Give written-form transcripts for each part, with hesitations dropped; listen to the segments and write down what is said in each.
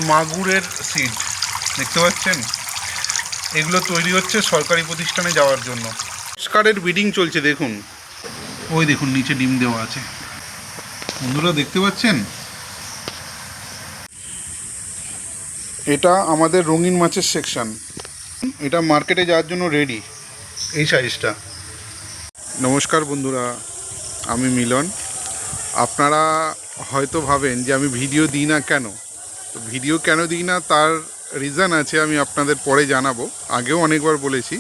মাগুরের seed দেখতে পাচ্ছেন, এগুলো তৈরি হচ্ছে সরকারি প্রতিষ্ঠানে যাওয়ার জন্য। স্কারের ব্রিডিং চলছে, দেখুন ওই দেখুন নিচে ডিম দেওয়া আছে, বন্ধুরা দেখতে পাচ্ছেন। এটা আমাদের রঙিন মাছের সেকশন, এটা মার্কেটে যাওয়ার জন্য রেডি, এই সাইজটা। নমস্কার বন্ধুরা, আমি মিলন। আপনারা হয়তো ভাবেন যে আমি ভিডিও দিই না কেন। তো ভিডিও কেন দিই না তার রিজন আছে, আমি আপনাদের পরে জানাবো। আগেও অনেকবার বলেছি,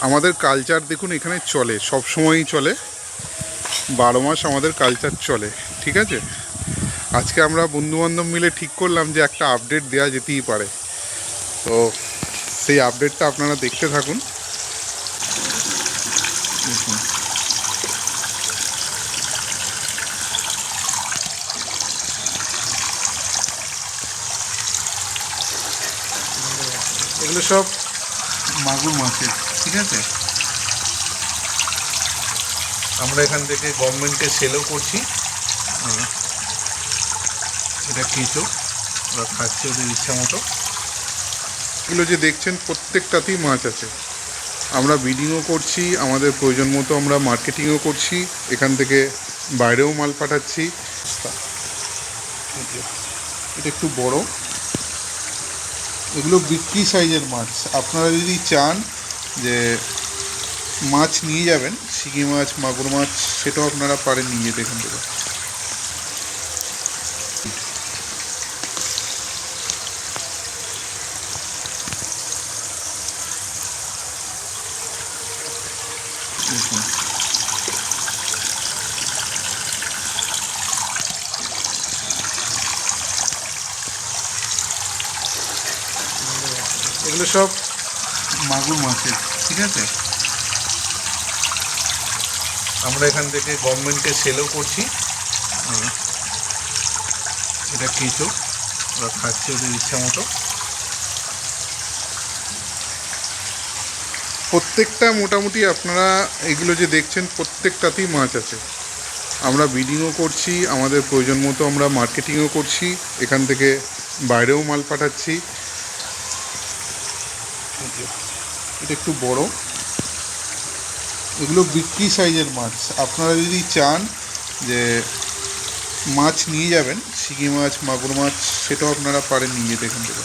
আমাদের কালচার দেখুন এখানে চলে, সব সময়ই চলে, 12 মাস আমাদের কালচার চলে, ঠিক আছে। আজকে আমরা বন্ধুবান্ধব মিলে ঠিক করলাম যে একটা আপডেট দেওয়া যেতেই পারে, তো সেই আপডেটটা আপনারা দেখতে থাকুন। এগুলো সব মাগুর মাছের, ঠিক আছে। আমরা এখান থেকে গভর্নমেন্টকে সেলও করছি। এটা কেঁচো, ওরা খাচ্ছে ওদের ইচ্ছা মতো। এগুলো যে দেখছেন প্রত্যেকটাতেই মাছ আছে। আমরা ব্রিডিংও করছি, আমাদের প্রয়োজন মতো আমরা মার্কেটিংও করছি, এখান থেকে বাইরেও মাল পাঠাচ্ছি। এটা একটু বড়, এগুলো বিক্রি সাইজের মাছ। আপনারা যদি চান যে মাছ নিয়ে যাবেন, শিঙি মাছ, মাগুর মাছ, সেটাও আপনারা পারেন নিয়ে যেতে এখান থেকে। এগুলো সব মাগুর মাছের, ঠিক আছে। আমরা এখান থেকে গভর্নমেন্টকে সেলও করছি। এটা কেঁচো, ওরা খাচ্ছে ওদের ইচ্ছা মতো। প্রত্যেকটা মোটামুটি আপনারা এগুলো যে দেখছেন প্রত্যেকটাতেই মাছ আছে। আমরা ব্রিডিংও করছি, আমাদের প্রয়োজন মতো আমরা মার্কেটিংও করছি, এখান থেকে বাইরেও মাল পাঠাচ্ছি। এটা একটু বড়, এগুলো বিক্রি সাইজের মাছ। আপনারা যদি চান যে মাছ নিয়ে যাবেন, শিঙি মাছ, মাগুর মাছ, সেটাও আপনারা পারেন নিয়ে যেতে এখান থেকে।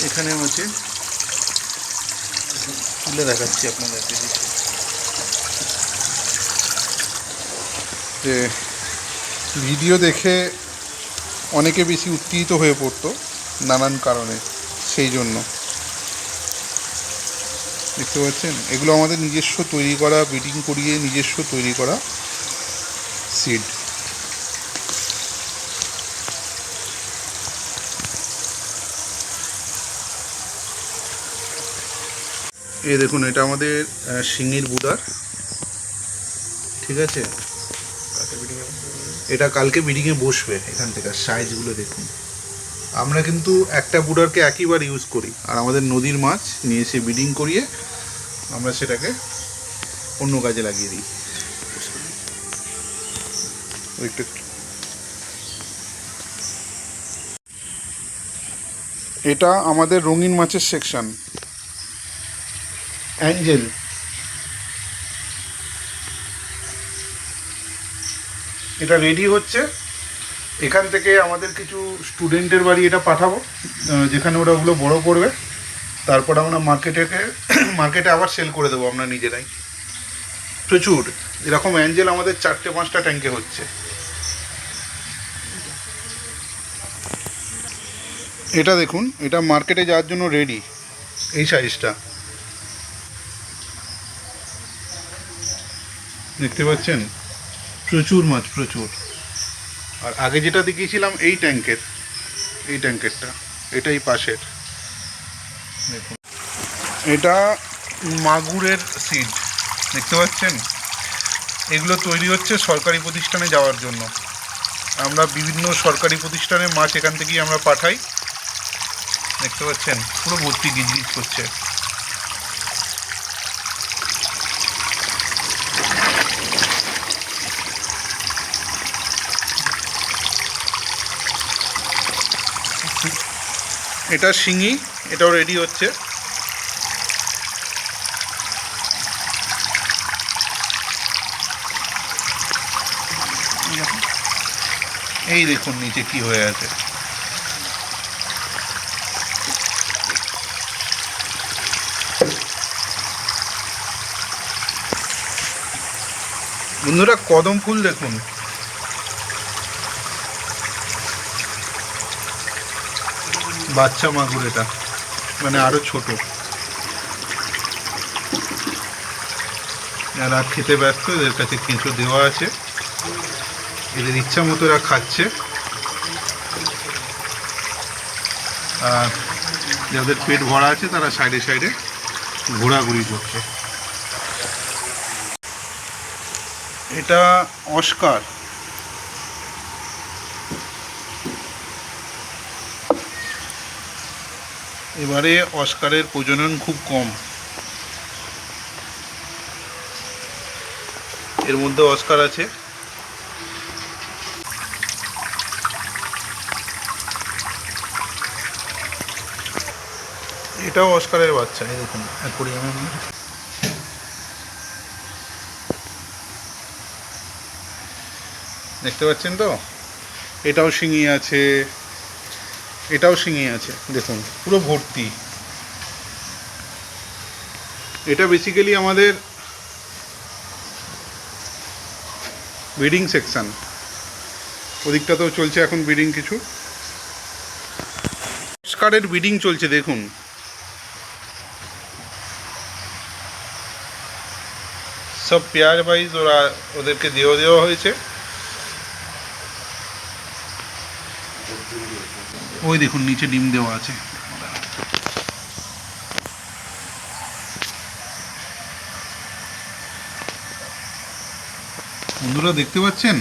এখানেও আছে, তুলে দেখাচ্ছি আপনাদেরকে। যে ভিডিও দেখে অনেকে বেশি উত্তেজিত হয়ে পড়তো নানান কারণে, সেই জন্য। দেখতে পাচ্ছেন এগুলো আমাদের নিজস্ব তৈরি করা, ব্রিডিং করিয়ে নিজস্ব তৈরি করা সিড। এই দেখুন, এটা আমাদের শিঙির বুদার, ঠিক আছে। এটা কালকে ব্রিডিংয়ে বসবে এখান থেকে। সাইজগুলো দেখুন, আমরা কিন্তু একটা বুডারকে একইবার ইউজ করি, আর আমাদের নদীর মাছ নিয়ে এসে ব্রিডিং করিয়ে আমরা সেটাকে অন্য কাজে লাগিয়ে দিই। এটা আমাদের রঙিন মাছের সেকশন, অ্যাঞ্জেল। এটা রেডি হচ্ছে, এখান থেকে আমাদের কিছু স্টুডেন্টের বাড়ি এটা পাঠাবো, যেখানে ওরা ওগুলো বড় করবে, তারপর আমরা মার্কেটে আবার সেল করে দেবো আমরা নিজেরাই। প্রচুর এরকম অ্যাঞ্জেল আমাদের 4-5টা ট্যাঙ্কে হচ্ছে। এটা দেখুন, এটা মার্কেটে যাওয়ার জন্য রেডি, এই সাইজটা দেখতে পাচ্ছেন। প্রচুর মাছ, প্রচুর। আর আগে যেটা দেখিয়েছিলাম এই ট্যাঙ্কেরটা, এটাই পাশের। দেখুন, এটা মাগুরের সিড দেখতে পাচ্ছেন, এগুলো তৈরি হচ্ছে সরকারি প্রতিষ্ঠানে যাওয়ার জন্য। আমরা বিভিন্ন সরকারি প্রতিষ্ঠানে মাছ এখান থেকেই আমরা পাঠাই। দেখতে পাচ্ছেন পুরো ভর্তি গিজগিজ করছে। এটা শিঙি, এটাও রেডি হচ্ছে। এই দেখুন নিচে কি হয়ে আছে। বন্ধুরা কদম ফুল দেখুন, বাচ্চা মাগুর, এটা মানে আরো ছোট। যারা খেতে ব্যস্ত এদের কাছে কেঁচো দেওয়া আছে, এদের ইচ্ছা মতো এরা খাচ্ছে। আর যাদের পেট ভরা আছে তারা সাইডে সাইডে ঘোরাঘুরি করছে। এটা অস্কার, এবারে অস্কারের প্রজনন খুব কম, এর মধ্যে অস্কার আছে। এটাও অস্কারের বাচ্চা, এই দেখুন অ্যাকোরিয়ামের মধ্যে। দেখতে পাচ্ছেন তো, এটাও শিঙি আছে, এটাও শিঙি আছে, দেখুন পুরো ভর্তি। এটা বেসিক্যালি আমাদের ব্রিডিং সেকশন, ওদিকটাতেও চলছে এখন ব্রিডিং কিছু। অস্কারের ব্রিডিং চলছে দেখুন। সব পেয়ার ওয়াইজ ওরা ওদেরকে দেওয়া হয়েছে। ওই দেখুন নিচে ডিম দেওয়া আছে। বন্ধুরা দেখতে পাচ্ছেন,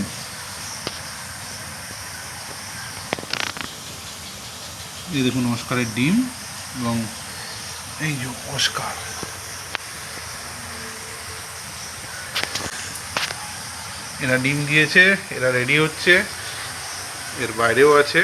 এই দেখুন অস্কারের ডিম, এবং এই যে অস্কার। এরা ডিম দিয়েছে, এরা রেডি হচ্ছে, এর বাইরেও আছে।